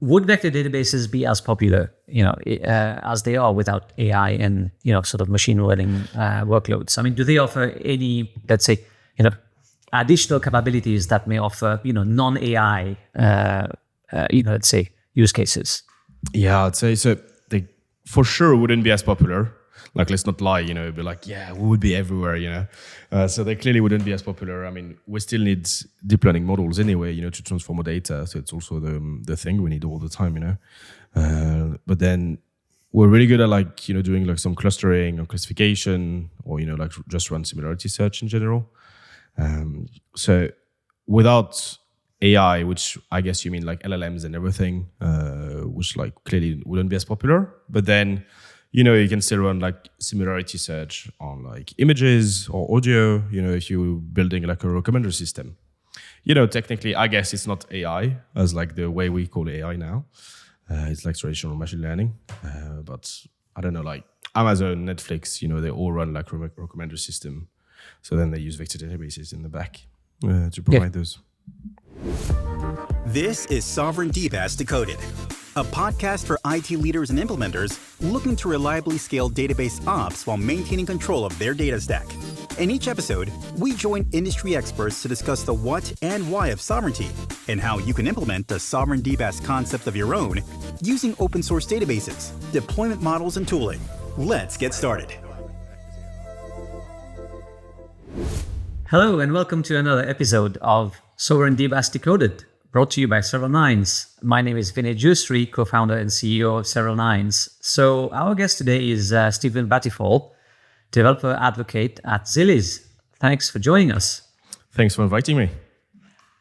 would vector databases be as popular, as they are without AI and, sort of machine learning workloads? I mean, do they offer any, let's say, additional capabilities that may offer, non-AI, let's say, use cases? Yeah, I'd say so. They for sure wouldn't be as popular. Like, let's not lie, it'd be like, yeah, we would be everywhere, So they clearly wouldn't be as popular. I mean, we still need deep learning models anyway, to transform our data. So it's also the thing we need all the time, But then we're really good at doing some clustering or classification or, just run similarity search in general. So without AI, which I guess you mean like LLMs and everything, which clearly wouldn't be as popular, but then you can still run similarity search on images or audio, if you're building a recommender system. Technically, I guess it's not AI as the way we call AI now. It's traditional machine learning. But I don't know, Amazon, Netflix, they all run recommender system. So then they use vector databases in the back to provide those. This is Sovereign DBaaS Decoded, a podcast for IT leaders and implementers looking to reliably scale database ops while maintaining control of their data stack. In each episode, we join industry experts to discuss the what and why of sovereignty and how you can implement the Sovereign DBaaS concept of your own using open source databases, deployment models, and tooling. Let's get started. Hello, and welcome to another episode of Sovereign DBaaS Decoded, brought to you by Several Nines. My name is Vinay, co-founder and CEO of Several Nines. So our guest today is Stephen Batifol, developer advocate at Zilliz. Thanks for joining us. Thanks for inviting me.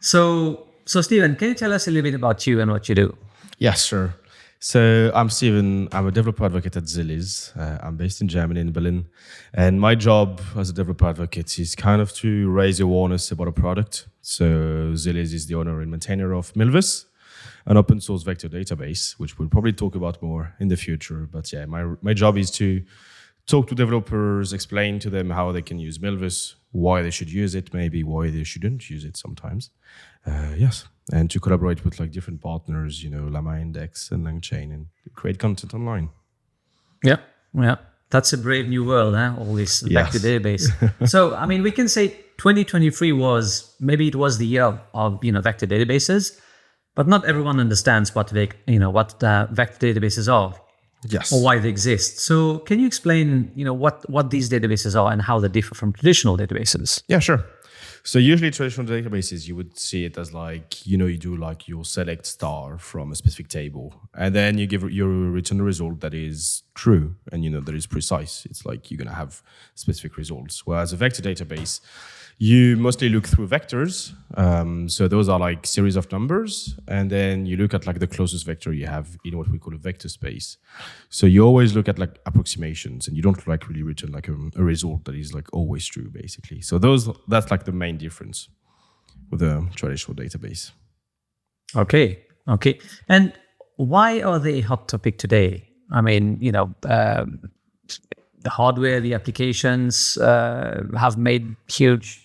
So Stephen, can you tell us a little bit about you and what you do? Yes, sure. So I'm Steven. I'm a developer advocate at Zilliz. I'm based in Germany, in Berlin. And my job as a developer advocate is kind of to raise awareness about a product. So Zilliz is the owner and maintainer of Milvus, an open source vector database, which we'll probably talk about more in the future. But yeah, my job is to talk to developers, explain to them how they can use Milvus, why they should use it, maybe why they shouldn't use it sometimes. Yes. And to collaborate with different partners, Llama Index and LangChain, and create content online. Yeah. That's a brave new world, huh? All this vector database. So, I mean, we can say 2023 was the year of vector databases, but not everyone understands what vector databases are. Yes. Or why they exist. So, can you explain what these databases are and how they differ from traditional databases? Yeah, sure. So usually traditional databases, you would see it as you do your select star from a specific table, and then you return a result that is true and that is precise. It's you're going to have specific results. Whereas a vector database, you mostly look through vectors. So those are series of numbers, and then you look at the closest vector you have in what we call a vector space. So you always look at approximations, and you don't really return a result that is always true, basically. So that's the main difference with a traditional database. Okay. And why are they a hot topic today? I mean, the hardware, the applications have made huge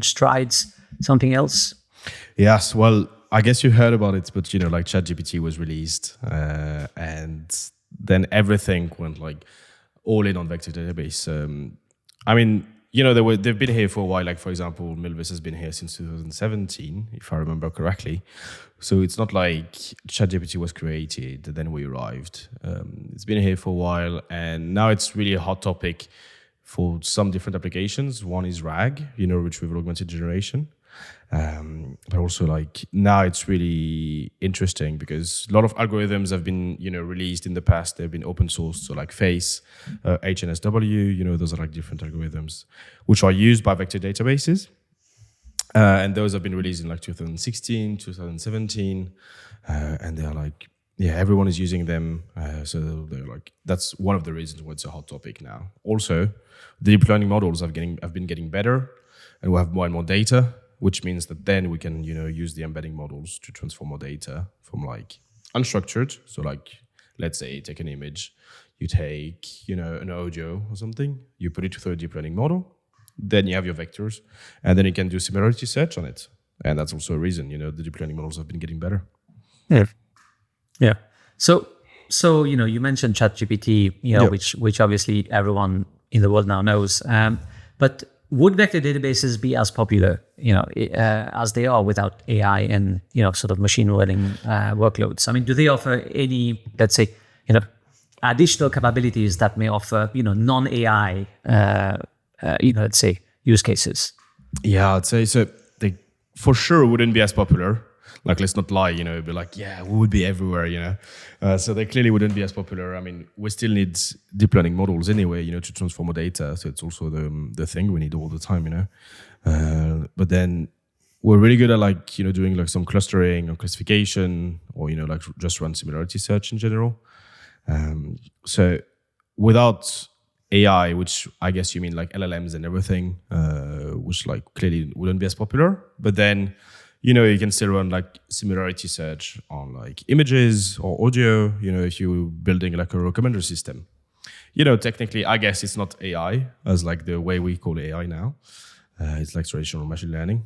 strides. Something else? Yes. Well, I guess you heard about it, but ChatGPT was released, and then everything went all in on vector database. I mean, they've been here for a while. For example, Milvus has been here since 2017, if I remember correctly. So it's not like ChatGPT was created, then we arrived. It's been here for a while, and now it's really a hot topic for some different applications. One is RAG, retrieval augmented generation. But also now it's really interesting because a lot of algorithms have been released in the past. They've been open source, so FACE, HNSW, those are different algorithms which are used by vector databases, and those have been released in 2016, 2017, and they are everyone is using them, so they're that's one of the reasons why it's a hot topic now. Also, the deep learning models have been getting better, and we have more and more data, which means that then we can, use the embedding models to transform our data from unstructured. So let's say take an image, you take, an audio or something, you put it through a deep learning model, then you have your vectors, and then you can do similarity search on it. And that's also a reason, the deep learning models have been getting better. Yeah. Yeah. So you mentioned ChatGPT, Yeah. which obviously everyone in the world now knows. But would vector databases be as popular, as they are without AI and sort of machine learning workloads? I mean, do they offer any, let's say, additional capabilities that may offer, non-AI, let's say, use cases? Yeah, I'd say so. They for sure wouldn't be as popular. Like, let's not lie, be like, yeah, we would be everywhere, So they clearly wouldn't be as popular. I mean, we still need deep learning models anyway, to transform our data. So it's also the thing we need all the time, But then we're really good at doing like some clustering or classification or, like just run similarity search in general. So without AI, which I guess you mean like LLMs and everything, which like clearly wouldn't be as popular, but then you can still run like similarity search on like images or audio, if you're building like a recommender system. Technically, I guess it's not AI as like the way we call AI now. It's like traditional machine learning.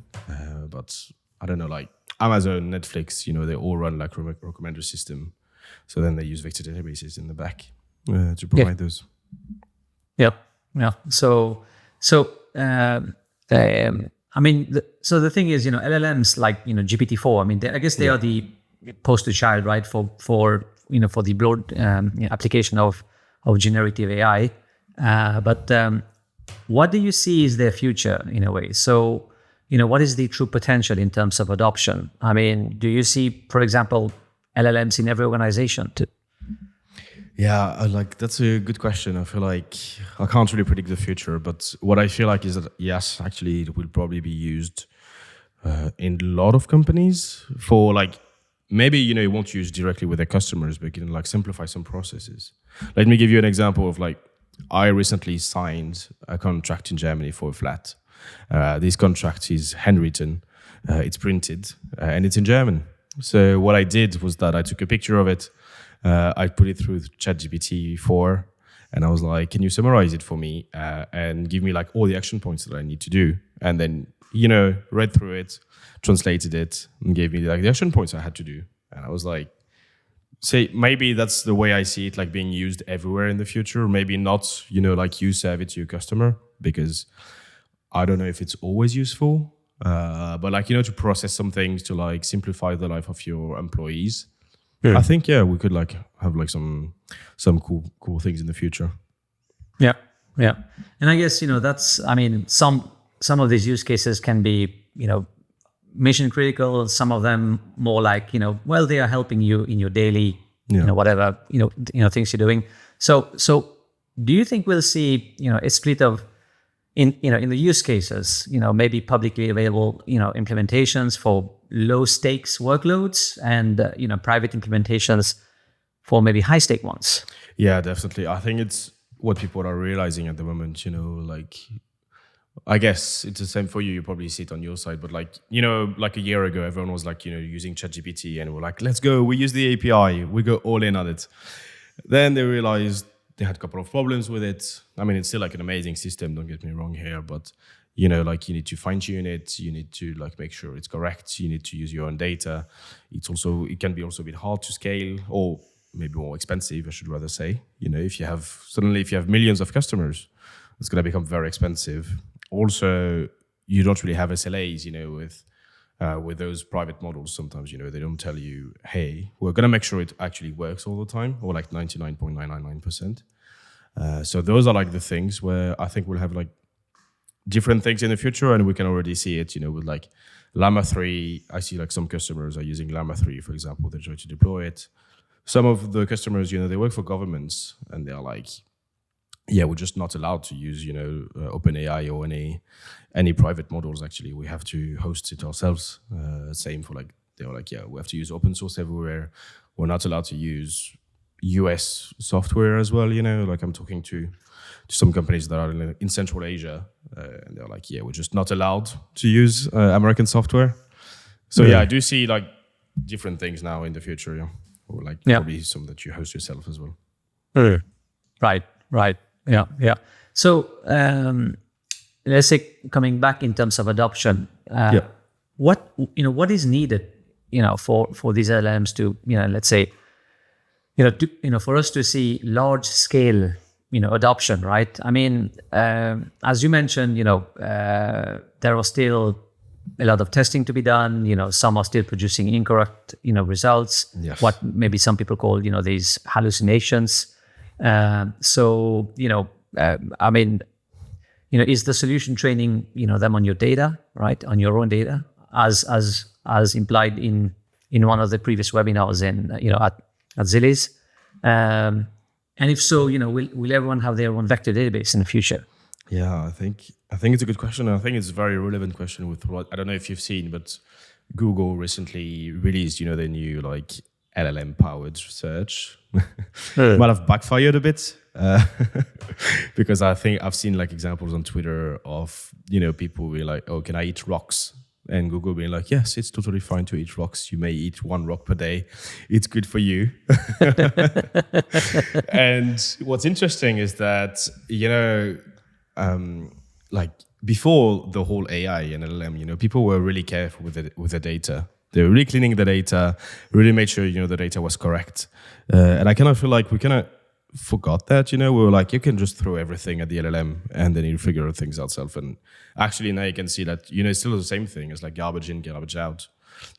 But I don't know, like Amazon, Netflix, they all run like recommender system. So then they use vector databases in the back to provide those. Yep. Yeah. So I mean, the thing is, LLMs like GPT-4. I mean, I guess they are the poster child, right, for the broad application of generative AI. But what do you see is their future in a way? So, what is the true potential in terms of adoption? I mean, do you see, for example, LLMs in every organization too? Yeah, that's a good question. I feel like I can't really predict the future, but what I feel like is that yes, actually, it will probably be used in a lot of companies for like maybe you won't use directly with their customers, but you can like simplify some processes. Let me give you an example of like I recently signed a contract in Germany for a flat. This contract is handwritten, it's printed, and it's in German. So what I did was that I took a picture of it. I put it through ChatGPT-4 and I was like, can you summarize it for me and give me like all the action points that I need to do? And then, read through it, translated it and gave me like the action points I had to do. And I was like, say, maybe that's the way I see it, like being used everywhere in the future. Maybe not, like you serve it to your customer because I don't know if it's always useful. But like, to process some things to like simplify the life of your employees. I think we could like have like some cool things in the future. Yeah, and I guess that's some of these use cases can be mission critical. Some of them more like they are helping you in your daily whatever things you're doing. So do you think we'll see a split of in the use cases maybe publicly available implementations for low stakes workloads and private implementations for maybe high stake ones? Yeah, definitely. I think it's what people are realizing at the moment. Like I guess it's the same for you. You probably see it on your side, but like like a year ago, everyone was like using ChatGPT and we're like, let's go. We use the API. We go all in on it. Then they realized they had a couple of problems with it. I mean, it's still like an amazing system. Don't get me wrong here, but like you need to fine tune it. You need to like make sure it's correct. You need to use your own data. It can be also a bit hard to scale or maybe more expensive, I should rather say. If you have millions of customers, it's going to become very expensive. Also, you don't really have SLAs, with those private models. Sometimes, they don't tell you, hey, we're going to make sure it actually works all the time, or like 99.999%. So those are like the things where I think we'll have like different things in the future, and we can already see it, with like Llama 3. I see like some customers are using Llama 3, for example. They try to deploy it. Some of the customers, they work for governments, and they're like, we're just not allowed to use, OpenAI or any private models. Actually, we have to host it ourselves. Same for like, they were like, we have to use open source everywhere. We're not allowed to use US software as well. Like I'm talking to some companies that are in Central Asia, and they're like, we're just not allowed to use American software. So I do see like different things now in the future. Or like probably some that you host yourself as well. Right. Yeah. So let's say coming back in terms of adoption, what is needed, for these LLMs to, let's say, for us to see large scale, adoption, right? I mean, as you mentioned, there was still a lot of testing to be done. Some are still producing incorrect, results. Yes. What maybe some people call, these hallucinations. I mean, is the solution training, them on your data, right? On your own data, as implied in one of the previous webinars at Zilliz. And if so, will everyone have their own vector database in the future? Yeah, I think it's a good question. I think it's a very relevant question with what, I don't know if you've seen, but Google recently released, the new like LLM powered search. Might have backfired a bit because I think I've seen like examples on Twitter of, people being like, oh, can I eat rocks? And Google being like, yes, it's totally fine to eat rocks. You may eat 1 rock per day. It's good for you. And what's interesting is that, like before the whole AI and LLM, people were really careful with the data. They were really cleaning the data, really made sure, the data was correct. And I kind of feel like we kind of forgot that, we were like, you can just throw everything at the LLM and then you figure things out self. And actually now you can see that, it's still the same thing. It's like garbage in, garbage out.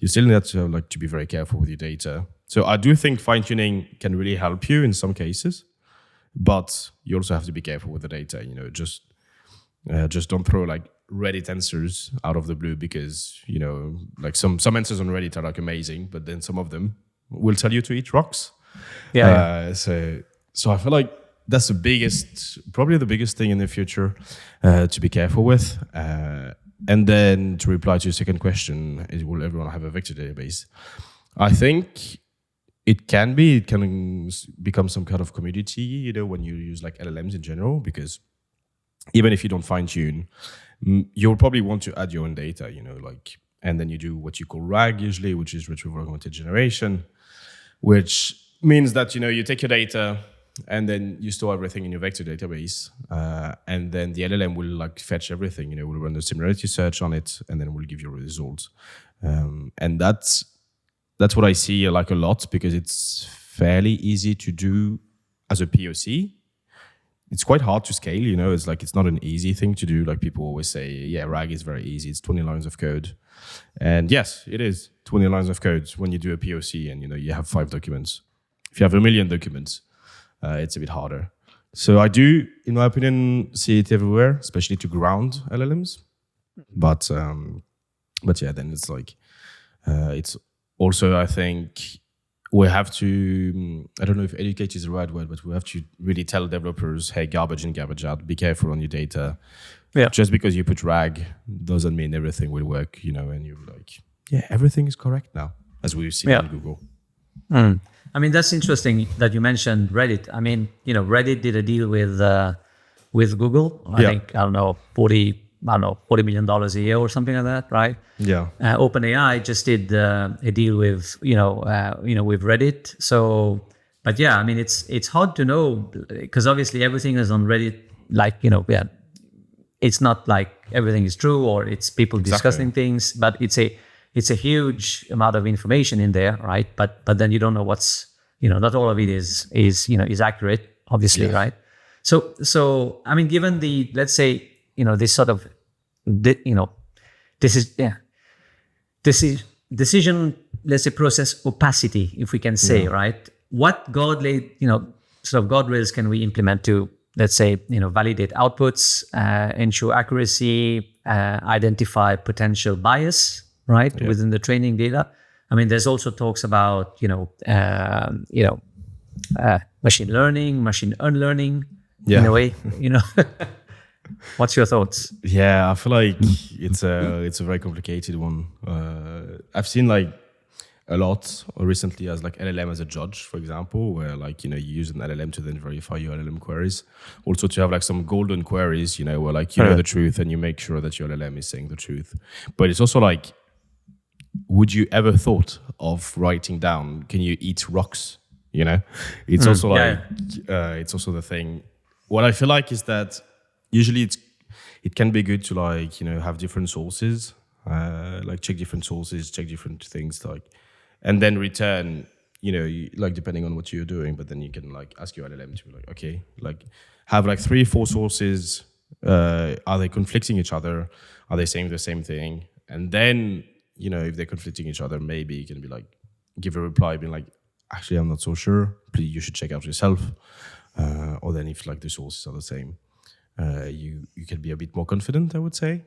You still need to be very careful with your data. So I do think fine-tuning can really help you in some cases, but you also have to be careful with the data, just don't throw like Reddit answers out of the blue because, like some answers on Reddit are like amazing, but then some of them will tell you to eat rocks. Yeah. So I feel like that's probably the biggest thing in the future to be careful with. And then to reply to your second question, will everyone have a vector database? I think it can become some kind of commodity, when you use like LLMs in general, because even if you don't fine tune, you'll probably want to add your own data, and then you do what you call RAG usually, which is retrieval augmented generation, which means that, you take your data and then you store everything in your vector database, and then the LLM will like fetch everything, will run a similarity search on it, and then will give you results. And that's what I see like a lot, because it's fairly easy to do as a POC. It's quite hard to scale, it's like, it's not an easy thing to do. Like people always say, yeah, RAG is very easy. It's 20 lines of code. And yes, it is 20 lines of code when you do a POC and, you have 5 documents. If you have 1 million documents, it's a bit harder. So I do, in my opinion, see it everywhere, especially to ground LLMs. But yeah, then it's like, it's also, I think, we have to, I don't know if educate is the right word, but we have to really tell developers, hey, garbage in, garbage out, be careful on your data. Yeah. Just because you put RAG doesn't mean everything will work, and you're like, yeah, everything is correct now, as we've seen on Google. I mean, that's interesting that you mentioned Reddit. I mean, Reddit did a deal with Google. I think, $40 million a year or something like that, right? Yeah. OpenAI just did a deal with with Reddit. So, but yeah, I mean, it's hard to know because obviously everything is on Reddit. Like it's not like everything is true or it's people discussing things, but it's a huge amount of information in there, right? But then you don't know what's not all of it is accurate, obviously, right? So I mean, given the, let's say, this sort of, decision, let's say, process opacity, if we can say, right? What guardrails can we implement to, let's say, validate outputs, ensure accuracy, identify potential bias, right, within the training data? I mean, there's also talks about, machine learning, machine unlearning, in a way, What's your thoughts? Yeah, I feel like it's a very complicated one. I've seen like a lot recently as like LLM as a judge, for example, where like, you use an LLM to then verify your LLM queries. Also to have like some golden queries, where like, know the truth and you make sure that your LLM is saying the truth. But it's also like, would you ever thought of writing down, can you eat rocks? It's also like, it's also the thing. What I feel like is that usually it can be good to like, have different sources, like check different sources, check different things, like, and then return, like depending on what you're doing, but then you can like ask your LLM to like, okay, like have like 3-4 sources. Are they conflicting each other? Are they saying the same thing? And then, if they're conflicting each other, maybe you can be like, give a reply being like, actually, I'm not so sure. Please, you should check out yourself. Or then if like the sources are the same, you can be a bit more confident, I would say.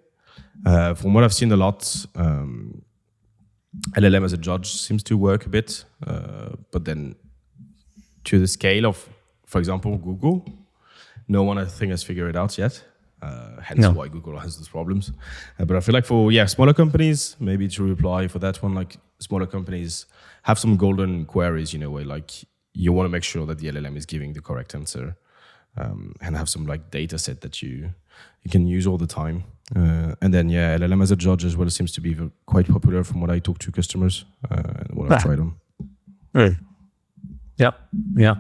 From what I've seen a lot, LLM as a judge seems to work a bit. But then to the scale of, for example, Google, no one, I think, has figured it out yet. Hence why Google has those problems. But I feel like for smaller companies, maybe to reply for that one, like smaller companies have some golden queries, where like you want to make sure that the LLM is giving the correct answer, and have some like data set that you can use all the time. And then LLM as a judge as well seems to be quite popular from what I talk to customers and what I've tried on. Right. Yeah.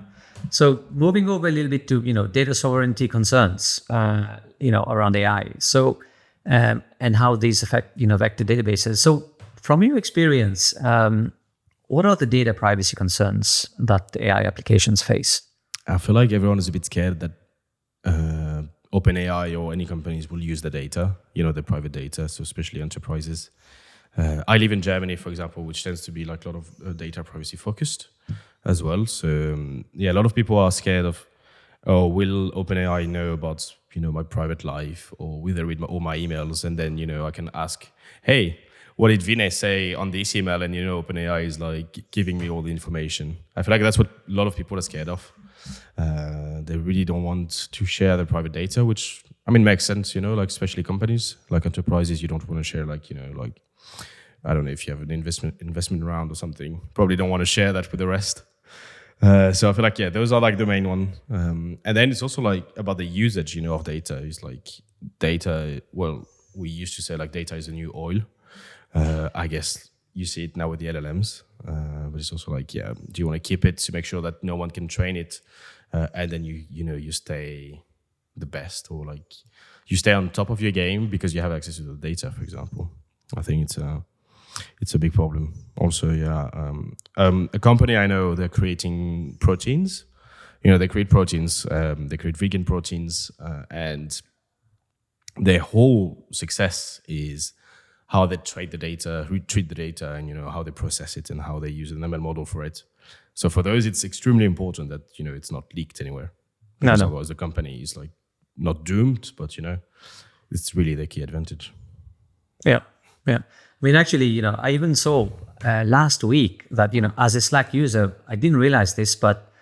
So moving over a little bit to data sovereignty concerns around AI. So and how these affect vector databases. So from your experience, what are the data privacy concerns that AI applications face? I feel like everyone is a bit scared that OpenAI or any companies will use the data, the private data. So especially enterprises. I live in Germany, for example, which tends to be like a lot of data privacy focused as well. So a lot of people are scared of, will OpenAI know about my private life, or will they read all my emails? And then I can ask, hey, what did Vinay say on this email? And OpenAI is like giving me all the information. I feel like that's what a lot of people are scared of. They really don't want to share their private data, which makes sense. Like especially companies, like enterprises, you don't want to share like I don't know if you have an investment round or something. Probably don't want to share that with the rest. So I feel like those are like the main one. And then it's also like about the usage, of data. It's like data. Well, we used to say like data is a new oil. I guess you see it now with the LLMs. But it's also like, do you want to keep it to make sure that no one can train it, and then you stay the best, or like you stay on top of your game because you have access to the data, for example. I think it's a big problem. Also, a company I know, they're creating proteins. They create proteins. They create vegan proteins, and their whole success is how they treat the data, and how they process it and how they use an ML model for it. So for those, it's extremely important that it's not leaked anywhere. Because otherwise the company is like not doomed, but it's really the key advantage. Yeah. Actually, I even saw last week that as a Slack user, I didn't realize this, but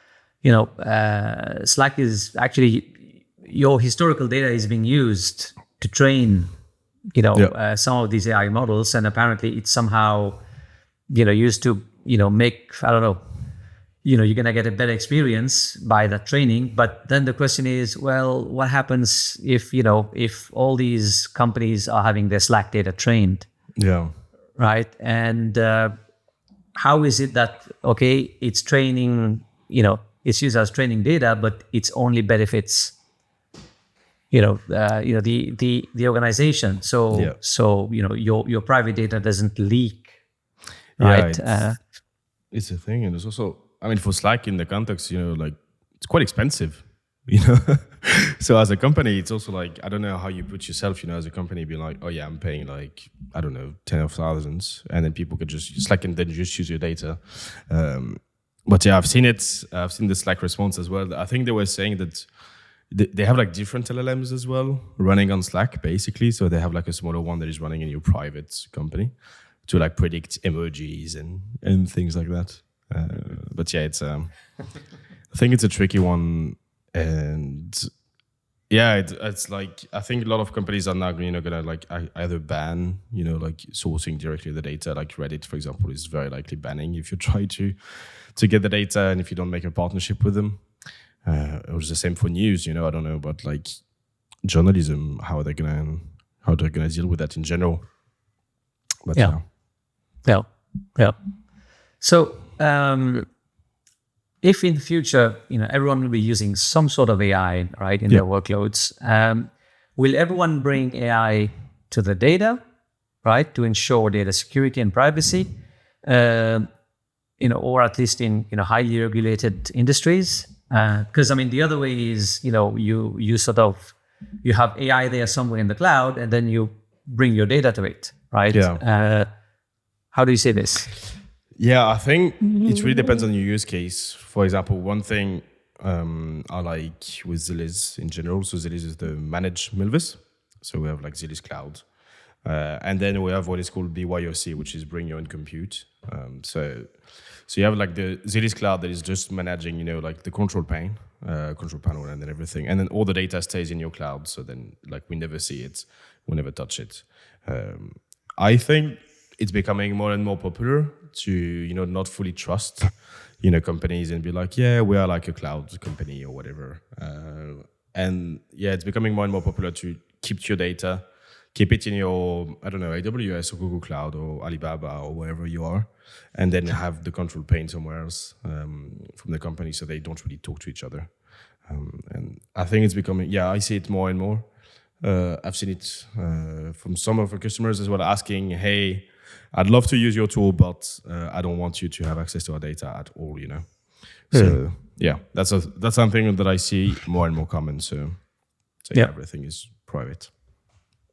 Slack is actually, your historical data is being used to train some of these AI models, and apparently it's somehow used to make, I don't know, you're gonna get a better experience by that training. But then the question is, well, what happens if if all these companies are having their Slack data trained? Yeah. Right. And how is it that it's training, it's used as training data, but it's only benefits the organization. So your private data doesn't leak, right? It's a thing, and it's also, for Slack in the context, like it's quite expensive, So as a company, it's also like, I don't know how you put yourself, as a company, being like, oh yeah, I'm paying like, I don't know, 10 of thousands, and then people could just Slack and then just use your data. But I've seen it. I've seen the Slack response as well. I think they were saying that they have like different LLMs as well running on Slack, basically. So they have like a smaller one that is running in your private company to like predict emojis and things like that. But it's I think it's a tricky one, and it's like, I think a lot of companies are now gonna like either ban like sourcing directly the data. Like Reddit, for example, is very likely banning if you try to get the data and if you don't make a partnership with them. It was the same for news, I don't know, but like journalism, how they're gonna deal with that in general. But yeah. So if in the future, everyone will be using some sort of AI, right, in their workloads, will everyone bring AI to the data, right, to ensure data security and privacy? or at least in highly regulated industries. Because I mean, the other way is you have AI there somewhere in the cloud, and then you bring your data to it, right? Yeah. How do you say this? Yeah, I think it really depends on your use case. For example, one thing I like with Zilliz in general. So Zilliz is the managed Milvis. So we have like Zilliz Cloud. And then we have what is called BYOC, which is bring your own compute. So you have like the Zilliz Cloud that is just managing, like the control panel and then everything. And then all the data stays in your cloud. So then like we never see it, we never touch it. I think it's becoming more and more popular to, not fully trust, companies and be like, yeah, we are like a cloud company or whatever. And yeah, it's becoming more and more popular to keep your data, keep it in your, I don't know, AWS or Google Cloud or Alibaba or wherever you are, and then have the control plane somewhere else from the company so they don't really talk to each other. And I think it's becoming, I see it more and more. I've seen it from some of our customers as well asking, hey, I'd love to use your tool, but I don't want you to have access to our data at all, So that's something that I see more and more common. So everything is private.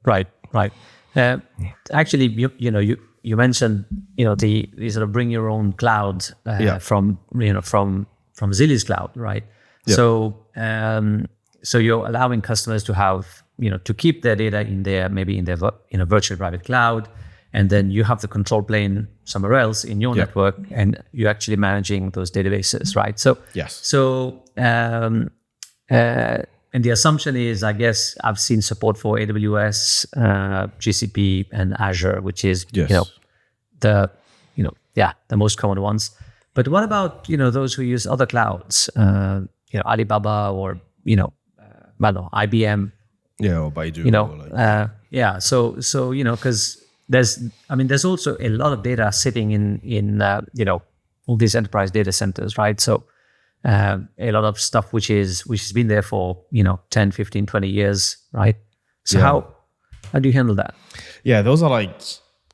Right. Actually, you mentioned the sort of bring your own cloud from Zilliz Cloud, right? Yeah. So you're allowing customers to have to keep their data in their virtual private cloud, and then you have the control plane somewhere else in your network, and you're actually managing those databases, right? So yes. So and the assumption is, I guess, I've seen support for AWS, GCP, and Azure, which is the most common ones. But what about those who use other clouds, Alibaba or IBM, or Baidu, So because there's also a lot of data sitting in all these enterprise data centers, right? So a lot of stuff which has been there for 10, 15, 20 years, right? So how do you handle that? Yeah, those are like,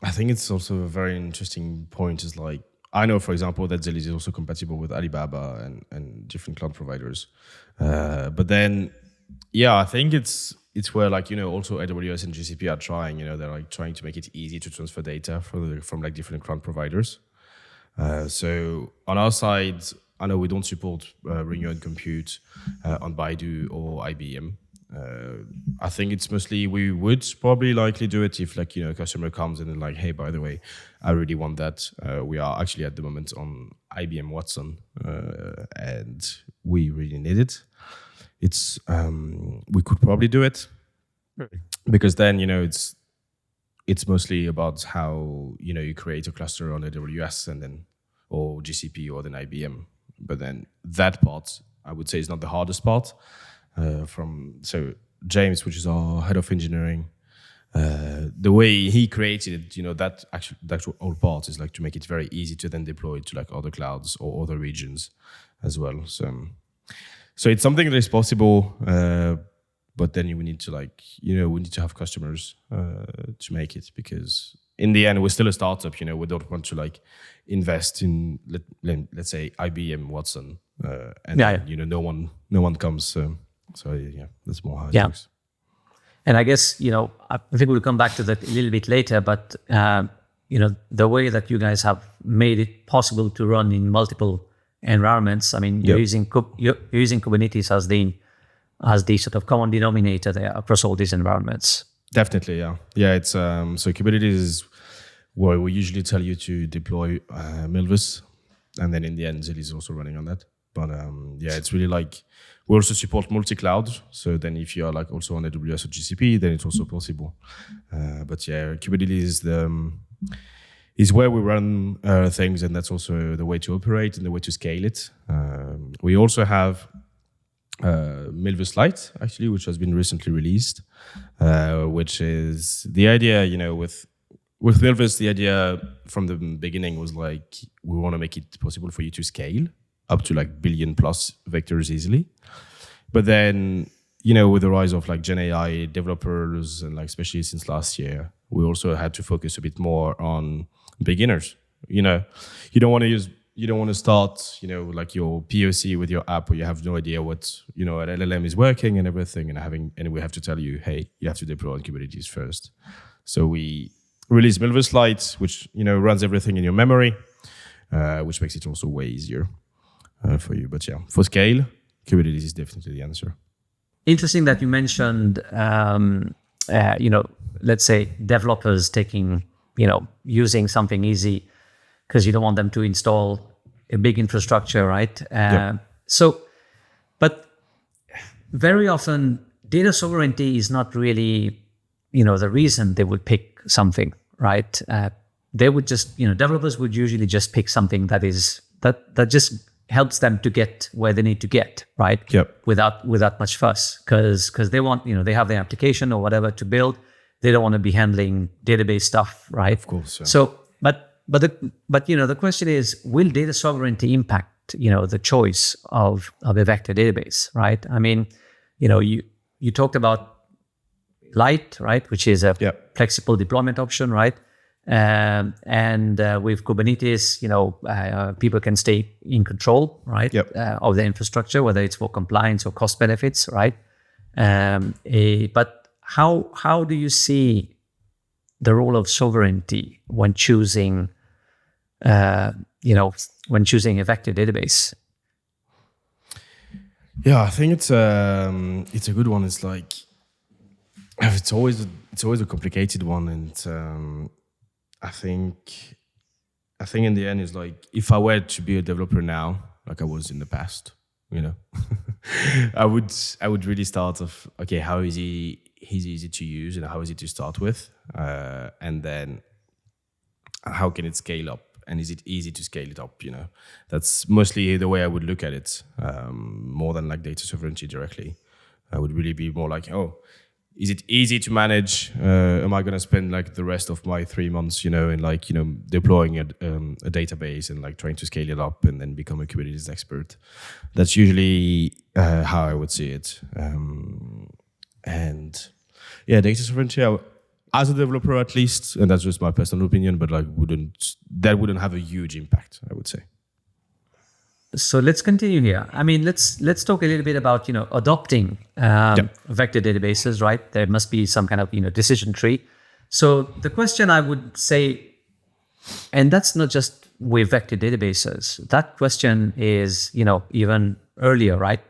I think it's also a very interesting point is like, I know, for example, that Zilliz is also compatible with Alibaba and different cloud providers. But then, I think it's where like, also AWS and GCP are trying, they're like trying to make it easy to transfer data from like different cloud providers. So on our side, I know we don't support bring your own compute on Baidu or IBM. I think it's mostly we would probably likely do it if like a customer comes in and like, hey, by the way, I really want that. We are actually at the moment on IBM Watson, and we really need it. It's we could probably do it because then it's mostly about how you create a cluster on AWS and then or GCP or then IBM. But then that part, I would say, is not the hardest part. So James, which is our head of engineering, the way he created it, that actual whole part is like to make it very easy to then deploy it to like other clouds or other regions as well. So it's something that is possible, but then we need to we need to have customers to make it, because in the end we're still a startup. We don't want to like invest in let's say IBM Watson, and then, no one comes. So that's more how it works. And I guess I think we'll come back to that a little bit later. But the way that you guys have made it possible to run in multiple environments. I mean, you're using Kubernetes as the sort of common denominator there across all these environments. Definitely, yeah. It's so Kubernetes is where we usually tell you to deploy Milvis, and then in the end, Zilliz is also running on that. But it's really like we also support multi-cloud. So then, if you are like also on AWS or GCP, then it's also possible. But Kubernetes is where we run things, and that's also the way to operate and the way to scale it. We also have Milvis Lite, actually, which has been recently released, which is the idea, with Milvis, the idea from the beginning was like, we want to make it possible for you to scale up to like billion plus vectors easily. But then, with the rise of like Gen AI developers and like, especially since last year, we also had to focus a bit more on beginners. You don't want to use you don't want to start, like your POC with your app where you have no idea what, an LLM is working and everything, and we have to tell you, hey, you have to deploy on Kubernetes first. So we release Milvus Lite, which, runs everything in your memory, which makes it also way easier for you. But yeah, for scale, Kubernetes is definitely the answer. Interesting that you mentioned, let's say developers taking, using something easy because you don't want them to install a big infrastructure, right? But very often data sovereignty is not really, the reason they would pick something, right? They would just, developers would usually just pick something that just helps them to get where they need to get, right? Yep. Without much fuss, because they want, they have their application or whatever to build. They don't want to be handling database stuff, right? Of course. Yeah. So, but the question is, will data sovereignty impact, the choice of a vector database, right? I mean, you talked about Lite, right, which is a flexible deployment option, right? And with Kubernetes, people can stay in control, right, of the infrastructure, whether it's for compliance or cost benefits, right? But how do you see the role of sovereignty when choosing, when choosing a vector database? Yeah, I think it's a good one. It's like it's always a complicated one, and I think in the end, it's like if I were to be a developer now, like I was in the past, I would really start off, okay, how is he's easy to use and how is it to start with, and then how can it scale up, and is it easy to scale it up? That's mostly the way I would look at it, more than like data sovereignty directly. I would really be more like, is it easy to manage? Am I going to spend like the rest of my 3 months, in like, deploying a database and like trying to scale it up and then become a Kubernetes expert? That's usually how I would see it. And yeah, data sovereignty, as a developer at least, and that's just my personal opinion, but like that wouldn't have a huge impact, I would say. So let's continue here. I mean, let's talk a little bit about adopting vector databases, right? There must be some kind of decision tree. So the question I would say, and that's not just with vector databases. That question is even earlier, right?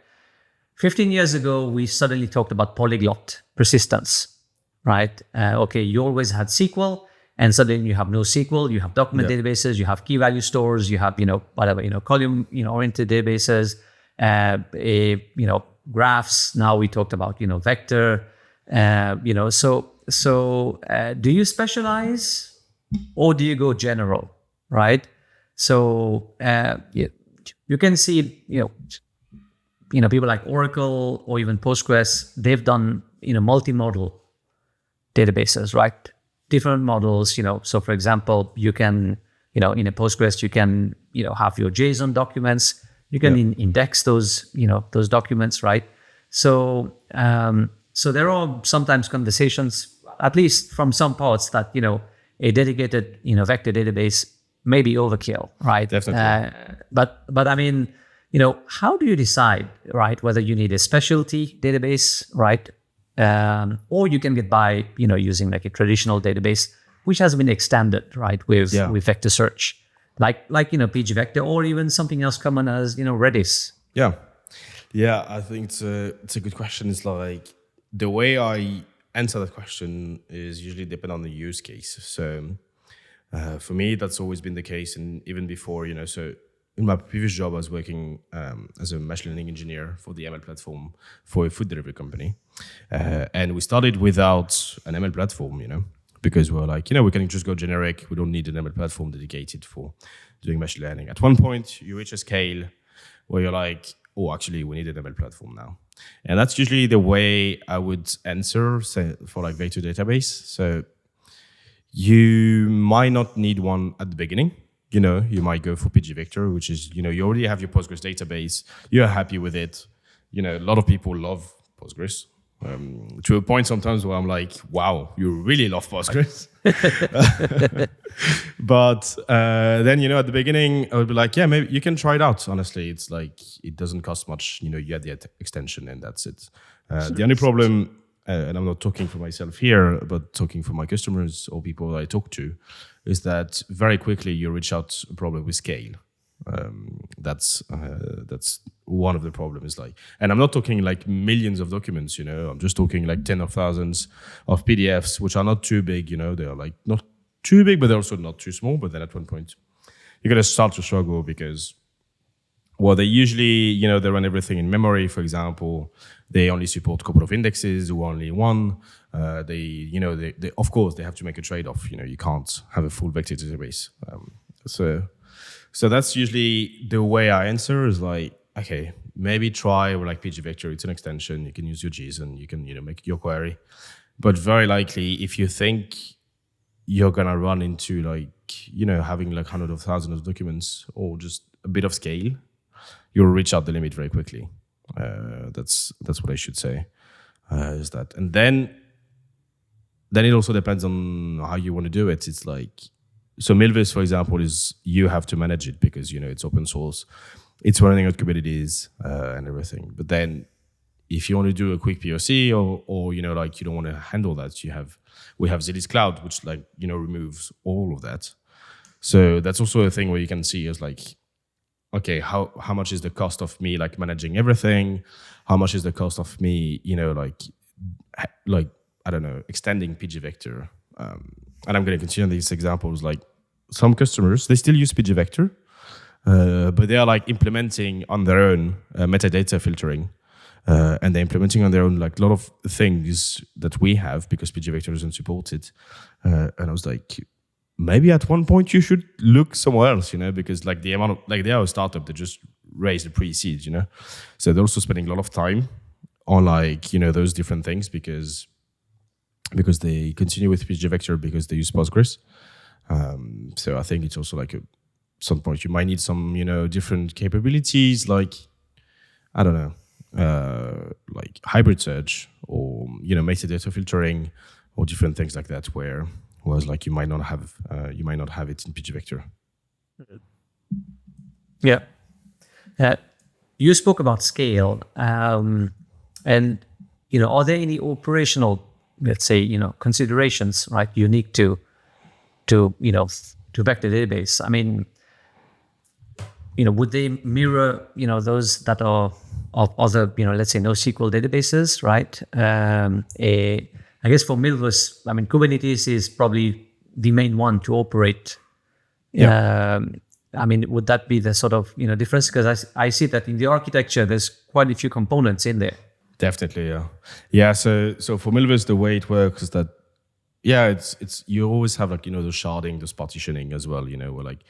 15 years ago, we suddenly talked about polyglot persistence, right? Okay, you always had SQL. And suddenly you have NoSQL, you have document databases, you have key value stores, you have, column, oriented databases, graphs. Now we talked about, vector, so do you specialize or do you go general, right? So you can see, people like Oracle or even Postgres, they've done, multi-model databases, right? Different models, so for example, you can, in a Postgres, you can, have your JSON documents, you can index those, those documents, right? So, so there are sometimes conversations, at least from some parts, that, a dedicated, vector database may be overkill, right? Definitely. But I mean, how do you decide, right, whether you need a specialty database, right? Or you can get by, using like a traditional database, which has been extended, right, with vector search, like pgvector, or even something else common as Redis. Yeah, I think it's a good question. It's like the way I answer that question is usually depend on the use case. So for me, that's always been the case, and even before, so. In my previous job, I was working as a machine learning engineer for the ML platform for a food delivery company. And we started without an ML platform, because we're like, we can just go generic. We don't need an ML platform dedicated for doing machine learning. At one point, you reach a scale where you're like, oh, actually, we need an ML platform now. And that's usually the way I would answer for like vector database. So you might not need one at the beginning. You might go for pgvector, which is, you already have your Postgres database. You're happy with it. A lot of people love Postgres to a point sometimes where I'm like, wow, you really love Postgres. But then, at the beginning, I would be like, yeah, maybe you can try it out. Honestly, it's like, it doesn't cost much. You add the extension and that's it. The only problem, and I'm not talking for myself here, but talking for my customers or people I talk to, is that very quickly you reach out a problem with scale. That's one of the problems. And I'm not talking like millions of documents. I'm just talking like tens of thousands of PDFs, which are not too big. They are like not too big, but they're also not too small. But then at one point, you're gonna start to struggle because, well, they usually, they run everything in memory. For example, they only support a couple of indexes or only one. They of course they have to make a trade-off. You can't have a full vector database. So that's usually the way I answer is like, okay, maybe try like PG Vector. It's an extension. You can use your JSON. You can, make your query. But very likely, if you think you're going to run into like, having like hundreds of thousands of documents or just a bit of scale, you'll reach out the limit very quickly. That's what I should say, is that. And then it also depends on how you want to do it. It's like, so Milvus, for example, is you have to manage it because, it's open source. It's running on Kubernetes and everything. But then if you want to do a quick POC or you don't want to handle that, we have Zilliz Cloud, which removes all of that. So that's also a thing where you can see is like, okay, how much is the cost of me like managing everything? How much is the cost of me, like I don't know, extending PG Vector? And I'm going to continue these examples. Like some customers, they still use PG Vector, but they are like implementing on their own metadata filtering, and they're implementing on their own like a lot of things that we have because PG Vector isn't supported. And I was like, maybe at one point you should look somewhere else, because like the amount of like they are a startup that just raised the pre-seed, so they're also spending a lot of time on like those different things because they continue with PG Vector because they use Postgres. So I think it's also like at some point you might need some, different capabilities like, I don't know, like hybrid search or, metadata filtering or different things like that whereas like you might not have it in PG Vector. Yeah. You spoke about scale and, are there any operational, let's say, considerations, right, unique to vector database? I mean, would they mirror, those that are of other, let's say NoSQL databases, right? I guess for Milvus, I mean, Kubernetes is probably the main one to operate. Yeah. I mean, would that be the sort of, difference? Because I see that in the architecture, there's quite a few components in there. Definitely, yeah. Yeah, so for Milvus, the way it works is that, yeah, it's you always have like, the sharding, this partitioning as well, where like,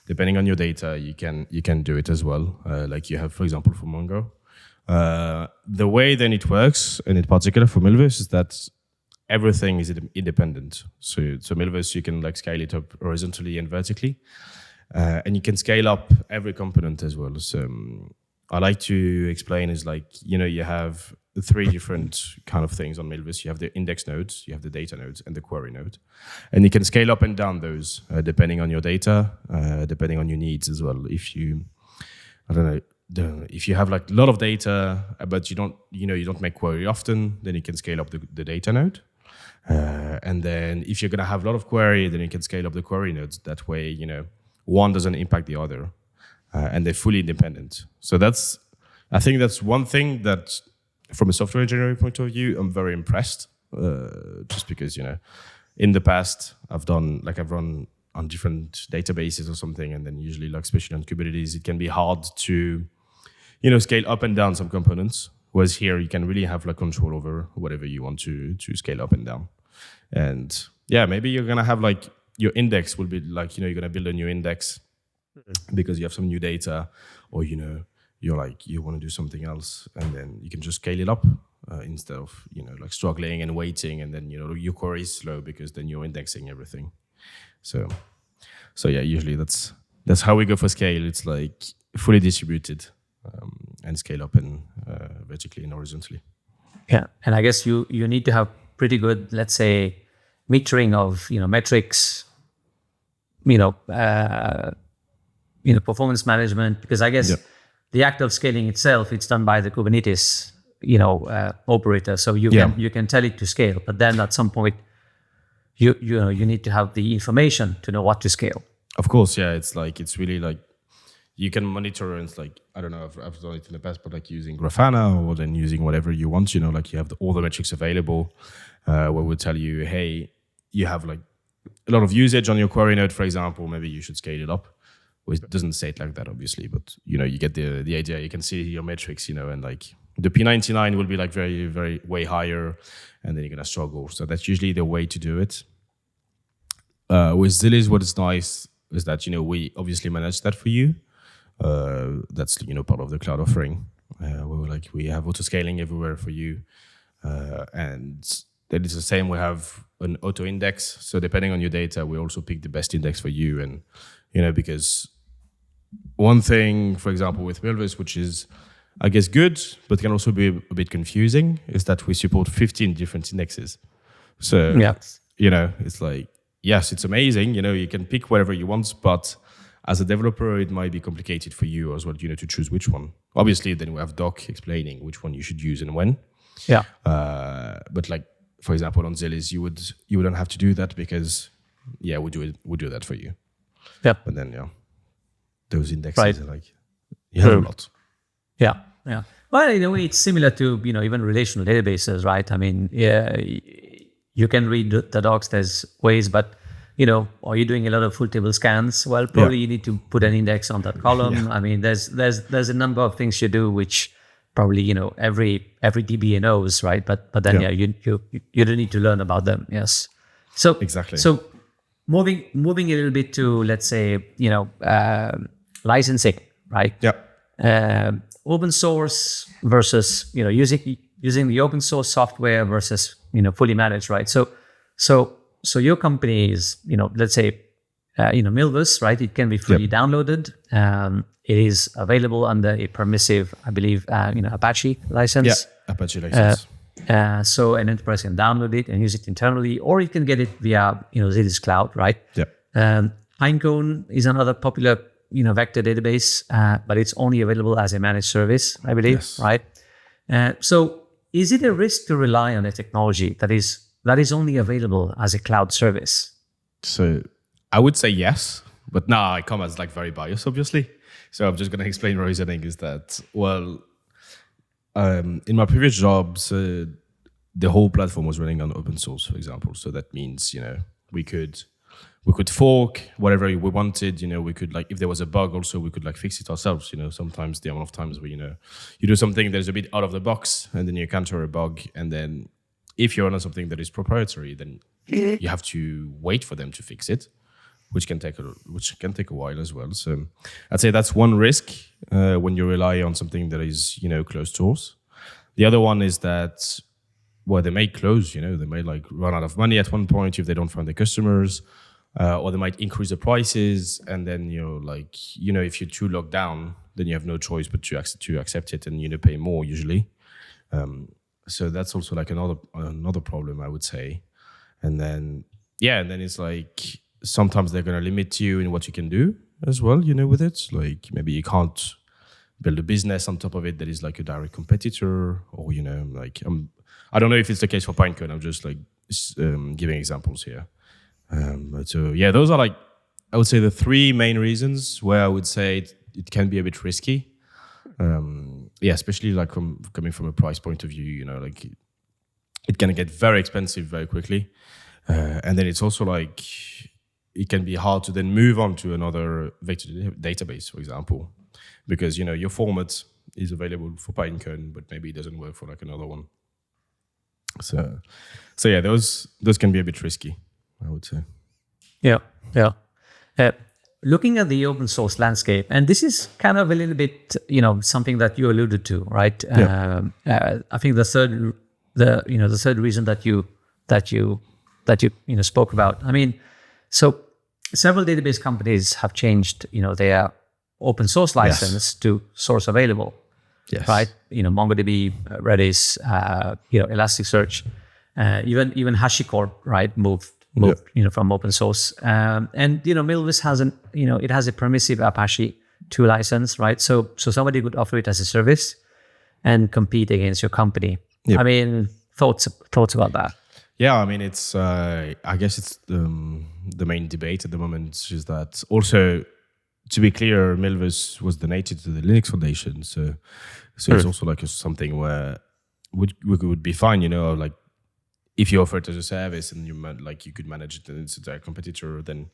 depending on your data, you can do it as well. Like you have, for example, for Mongo. The way then it works, and in particular for Milvus, is that everything is independent. So Milvus, you can like scale it up horizontally and vertically. And you can scale up every component as well. So I like to explain is like, you have 3 different kind of things on Milvus. You have the index nodes, you have the data nodes, and the query node. And you can scale up and down those depending on your data, depending on your needs as well. If you, I don't know, if you have like a lot of data, but you don't make query often, then you can scale up the data node. And then if you're going to have a lot of query, then you can scale up the query nodes. That way, one doesn't impact the other. And they're fully independent. So I think that's one thing that, from a software engineering point of view, I'm very impressed. Just because, in the past, I've run on different databases or something, and then usually, like especially on Kubernetes, it can be hard to, scale up and down some components. Whereas here, you can really have like control over whatever you want to scale up and down. And yeah, maybe you're gonna have like your index will be like, you're gonna build a new index because you have some new data, or you're like you want to do something else, and then you can just scale it up instead of like struggling and waiting, and then your query is slow because then you're indexing everything. So yeah, usually that's how we go for scale. It's like fully distributed and scale up and vertically and horizontally. Yeah, and I guess you need to have pretty good, let's say, metering of metrics, performance management, because I guess the act of scaling itself, it's done by the Kubernetes operator, so you can tell it to scale, but then at some point you need to have the information to know what to scale. Of course, yeah. It's really like you can monitor, and it's like, I don't know, I've done it in the past, but like using Grafana or then using whatever you want, like you have all the metrics available, where we'll tell you, hey, you have like a lot of usage on your query node, for example, maybe you should scale it up. Well, it doesn't say it like that, obviously, but you get the idea. You can see your metrics, and like the P99 will be like very, very way higher, and then you're gonna struggle. So that's usually the way to do it. With Zilliz, what is nice is that we obviously manage that for you. That's part of the cloud offering. We have auto scaling everywhere for you, and that is the same. We have an auto index, so depending on your data, we also pick the best index for you. And because one thing, for example, with Prevails, which is I guess good, but can also be a bit confusing, is that we support 15 different indexes. So it's like, yes, it's amazing. You can pick whatever you want, but as a developer, it might be complicated for you as well, to choose which one. Obviously, then we have doc explaining which one you should use and when. Yeah. But like, for example, on Zilliz, you wouldn't have to do that because, we do that for you. Yeah. But then, those indexes are like, you have a lot. Yeah. Yeah. Well, in a way, it's similar to, even relational databases, right? I mean, you can read the docs, there's ways, but are you doing a lot of full table scans? Well, probably you need to put an index on that column. Yeah. I mean, there's a number of things you do which probably every DBA knows, right? But then you don't need to learn about them. Yes. So exactly. So moving a little bit to, let's say, licensing, right? Yeah. Open source versus using the open source software versus fully managed, right? So your company is, let's say, Milvus, right? It can be fully downloaded. It is available under a permissive, I believe, Apache license. Yeah, Apache license. So an enterprise can download it and use it internally, or it can get it via, Zilliz Cloud, right? Yeah. Pinecone is another popular, vector database, but it's only available as a managed service, I believe, right? So is it a risk to rely on a technology that is only available as a cloud service? So I would say yes, but now I come as like very biased, obviously. So I'm just going to explain my reasoning is that, well, in my previous jobs, the whole platform was running on open source, for example. So that means, we could fork whatever we wanted. We could, like, if there was a bug also, we could like fix it ourselves. Sometimes the amount of times where, you do something that is a bit out of the box and then you encounter a bug, and then if you're on something that is proprietary, then you have to wait for them to fix it, which can take a while as well. So I'd say that's one risk when you rely on something that is closed source. The other one is that they may close. They may like run out of money at one point if they don't find the customers, or they might increase the prices, and then if you're too locked down, then you have no choice but to accept it and pay more usually. So that's also like another problem, I would say. And then it's like sometimes they're going to limit you in what you can do as well, with it. Like maybe you can't build a business on top of it that is like a direct competitor, or, I don't know if it's the case for Pinecone. I'm just like giving examples here. But so, those are like, I would say the three main reasons where I would say it can be a bit risky. Especially like coming from a price point of view, like it can get very expensive very quickly. And then it's also like, it can be hard to then move on to another vector database, for example, because, your format is available for Pinecone, but maybe it doesn't work for like another one. So those can be a bit risky, I would say. Yeah. Looking at the open source landscape, and this is kind of a little bit, something that you alluded to, right? Yeah. I think the third reason that you spoke about. I mean, so several database companies have changed, their open source license to source available. Yes. Right. MongoDB, Redis, Elasticsearch, even HashiCorp, right, moved from open source. And Milvus has it has a permissive Apache 2 license, right? So somebody could offer it as a service and compete against your company. Yep. I mean, thoughts about that? Yeah, I mean, it's I guess it's the main debate at the moment is that also, to be clear, Milvus was donated to the Linux Foundation, so it's also like something where would be fine, like if you offer it as a service and you could manage it and it's a direct competitor, then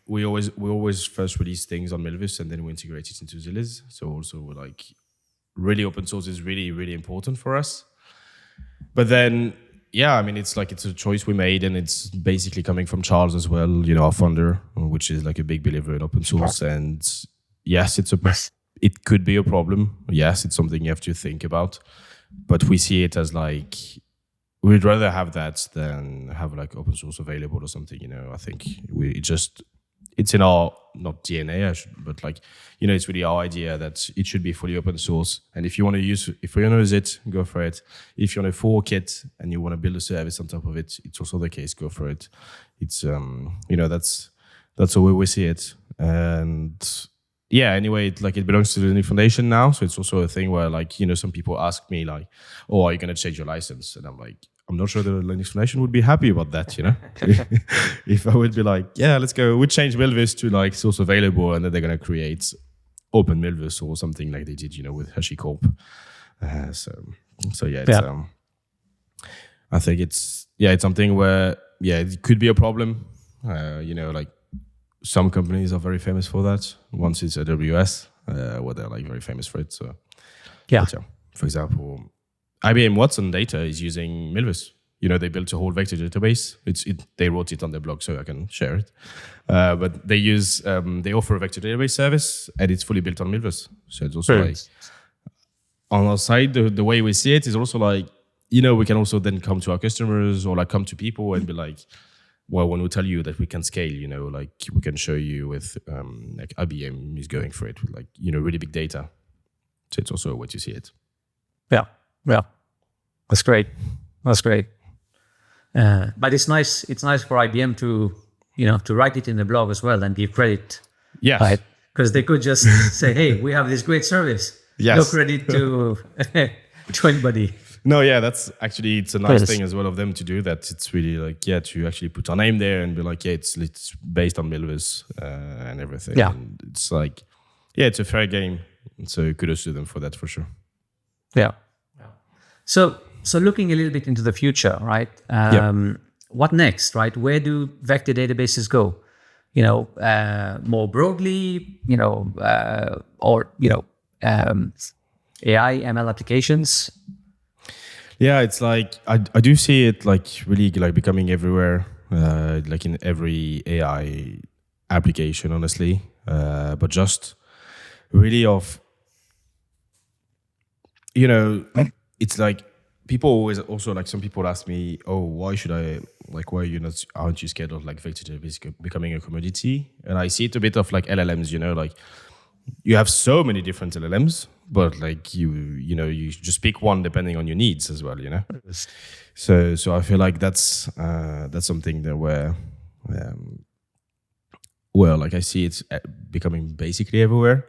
we always first release things on Milvus and then we integrate it into Zilliz. So also like really open source is really, really important for us. But then, yeah, I mean, it's a choice we made and it's basically coming from Charles as well, our founder, which is like a big believer in open source. And yes, it could be a problem. Yes, it's something you have to think about. But we see it as like, we'd rather have that than have like open source available or something, I think it's in our, not DNA, but like, it's really our idea that it should be fully open source. And if you want to use it, go for it. If you want to fork it and you want to build a service on top of it, it's also the case, go for it. It's, that's the way we see it. And yeah, anyway, it belongs to the Linux Foundation now. So it's also a thing where some people ask me like, oh, are you going to change your license? And I'm like, I'm not sure the Linux Foundation would be happy about that, If I would be like, yeah, let's go, we change Milvus to like source available, and then they're going to create open Milvus or something like they did, with HashiCorp. So yeah, it's, I think it's something where, it could be a problem. Like some companies are very famous for that. Once it's AWS, where they're like very famous for it. So yeah, for example, IBM Watson Data is using Milvus. They built a whole vector database. They wrote it on their blog, so I can share it. But they offer a vector database service, and it's fully built on Milvus. So it's also like, on our side, the way we see it is also like, we can also then come to our customers or like come to people and be like, well, when we tell you that we can scale, like we can show you with like IBM is going for it with like, really big data. So it's also a way to see it. Yeah. That's great. But it's nice for IBM to write it in the blog as well and give credit. Yes. Right? Because they could just say, hey, we have this great service. Yes. No credit to anybody. No, yeah, that's actually, it's a nice thing as well of them to do that. It's really like, to actually put our name there and be like, it's based on Milvus and everything. Yeah. And it's like, it's a fair game. So kudos to them for that, for sure. Yeah. So looking a little bit into the future, right? What next, right? Where do vector databases go? More broadly, or AI, ML applications. Yeah, it's like I do see it like really like becoming everywhere, like in every AI application, honestly. But just really it's like people always also like some people ask me, oh, why aren't you scared of like vector database becoming a commodity? And I see it a bit of like LLMs, like you have so many different LLMs, but like you just pick one depending on your needs as well, So I feel like that's something that where like I see it becoming basically everywhere.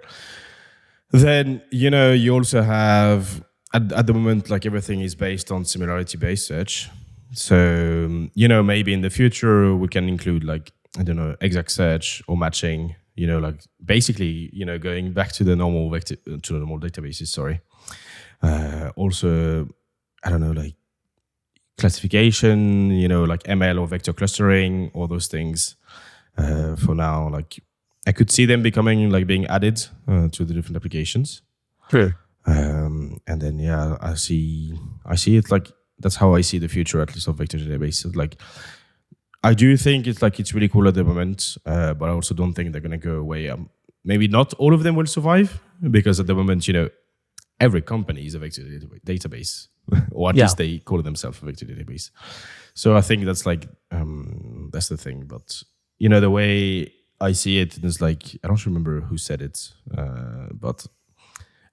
Then you also have at the moment like everything is based on similarity based search. So maybe in the future we can include like I don't know exact search or matching. Like basically, going back to the normal databases. Sorry. Also, I don't know, like classification. Like ML or vector clustering, all those things. For now, like I could see them becoming like being added to the different applications. Sure. And then I see it like that's how I see the future at least of vector databases. Like. I do think it's really cool at the moment, but I also don't think they're going to go away. Maybe not all of them will survive because at the moment, every company is a vector database, or at least they call themselves a vector database. So I think that's like that's the thing. But the way I see it is like I don't remember who said it, but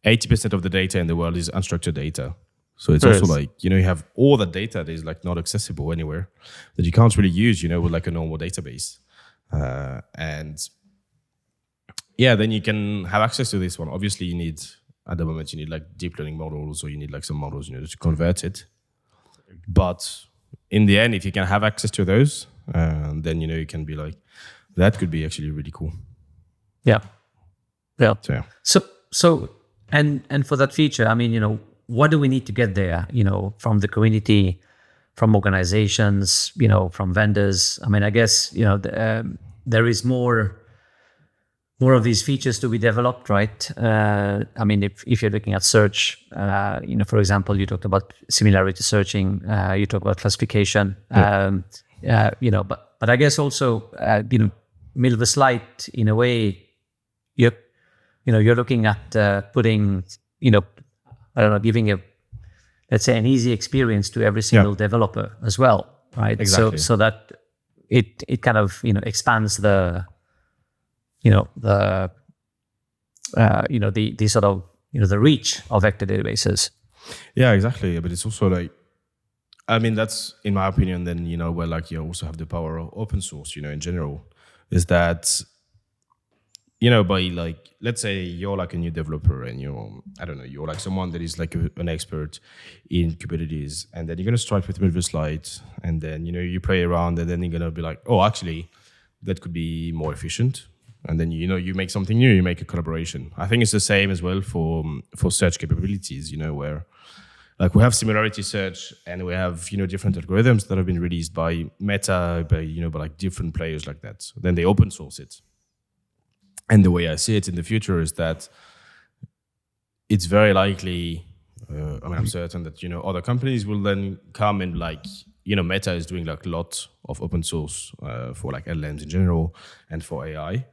80% of the data in the world is unstructured data. So it's also like, you have all the data that is like not accessible anywhere that you can't really use, with like a normal database. And yeah, then you can have access to this one. Obviously at the moment, you need like deep learning models, or you need like some models, to convert it. But in the end, if you can have access to those, then, you can be like, that could be actually really cool. Yeah. Yeah. So, So and for that feature, I mean, what do we need to get there, from the community, from organizations, from vendors? I mean, I guess, there is more of these features to be developed, right? I mean, if you're looking at search, for example, you talked about similarity searching, you talk about classification, but I guess also, middle of the slide, in a way, you're looking at putting, I don't know, giving let's say an easy experience to every single developer as well, right? Exactly. So that it kind of, expands the the sort of, the reach of vector databases. Yeah, exactly. But it's also like, I mean, that's in my opinion, then, where like you also have the power of open source, in general, is that, by like, let's say you're like a new developer and you're like someone that is like an expert in Kubernetes, and then you're going to start with Silverlight, and then, you play around, and then you're going to be like, oh, actually, that could be more efficient. And then, you make something new, you make a collaboration. I think it's the same as well for search capabilities, where like we have similarity search, and we have, different algorithms that have been released by Meta, by like different players like that. So then they open source it. And the way I see it in the future is that it's very likely, I'm certain that, other companies will then come and like, Meta is doing like a lot of open source for like LLMs in general and for AI.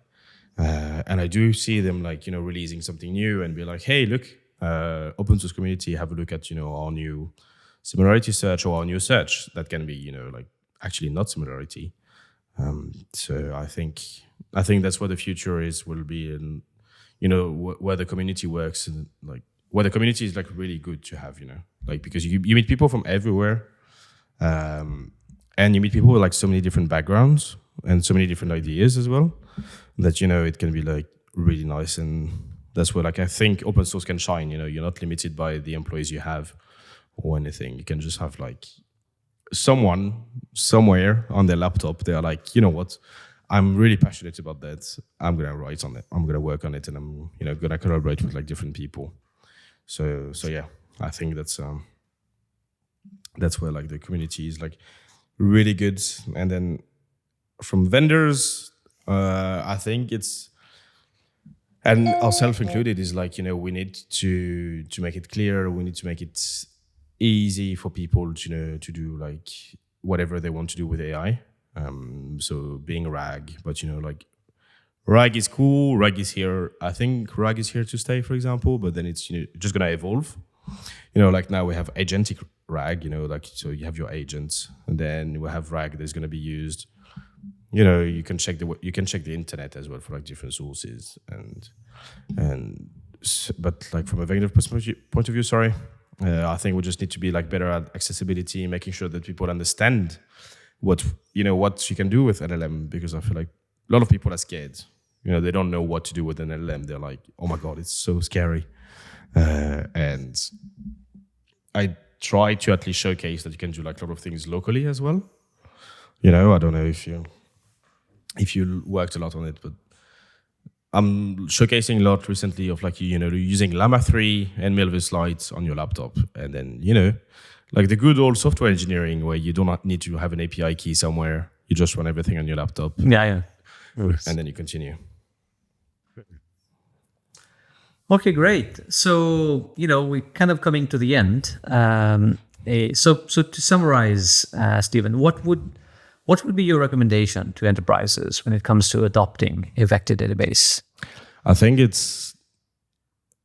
And I do see them like, releasing something new and be like, hey, look, open source community, have a look at, our new similarity search or our new search that can be, like actually not similarity. So I think that's where the future will be, and where the community works, and like where the community is like really good to have, like, because you meet people from everywhere, and you meet people with like so many different backgrounds and so many different ideas as well, that it can be like really nice. And that's where like I think open source can shine. You're not limited by the employees you have or anything. You can just have like someone somewhere on their laptop, they're like, you know what, I'm really passionate about that. I'm gonna write on it. I'm gonna work on it, and I'm gonna collaborate with like different people. So yeah, I think that's where like the community is like really good. And then from vendors, I think it's, and ourselves included, is like, we need to make it clear. We need to make it easy for people to do like whatever they want to do with AI. So being RAG, but like RAG is cool. RAG is here. I think RAG is here to stay, for example. But then it's just gonna evolve. Like now we have agentic RAG. Like so you have your agents, and then we have RAG that's gonna be used. You can check the internet as well for like different sources, but like from a vendor point of view, sorry. I think we just need to be like better at accessibility, making sure that people understand what you can do with LLM, because I feel like a lot of people are scared. They don't know what to do with an LLM. They're like, oh my God, it's so scary. And I try to at least showcase that you can do like a lot of things locally as well. I don't know if you worked a lot on it, but I'm showcasing a lot recently of like, using Llama 3 and Silverlight on your laptop. And then, like the good old software engineering where you do not need to have an API key somewhere. You just run everything on your laptop. Yeah. And then you continue. Okay, great. So, we're kind of coming to the end. So to summarize, Stephen, what would be your recommendation to enterprises when it comes to adopting a vector database? I think it's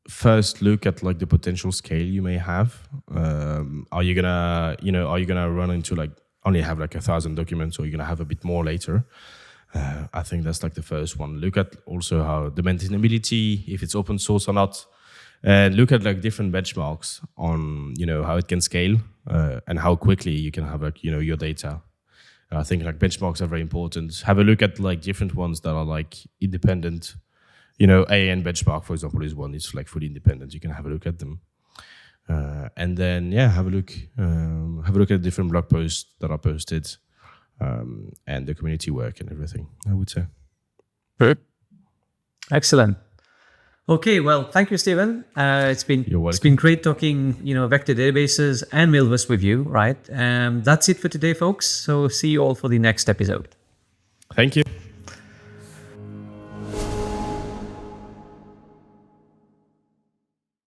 first look at like the potential scale you may have. Are you gonna run into like only have like 1,000 documents, or you're gonna have a bit more later? I think that's like the first one. Look at also how the maintainability, if it's open source or not. and look at like different benchmarks on how it can scale and how quickly you can have like your data. I think like benchmarks are very important. Have a look at like different ones that are like independent. AN benchmark, for example, is one. It's like fully independent. You can have a look at them, and then have a look at different blog posts that are posted, and the community work and everything, I would say. Excellent. Okay, well, thank you, Stephen. It's been great talking, vector databases and Milvus with you, right? That's it for today, folks. So see you all for the next episode. Thank you.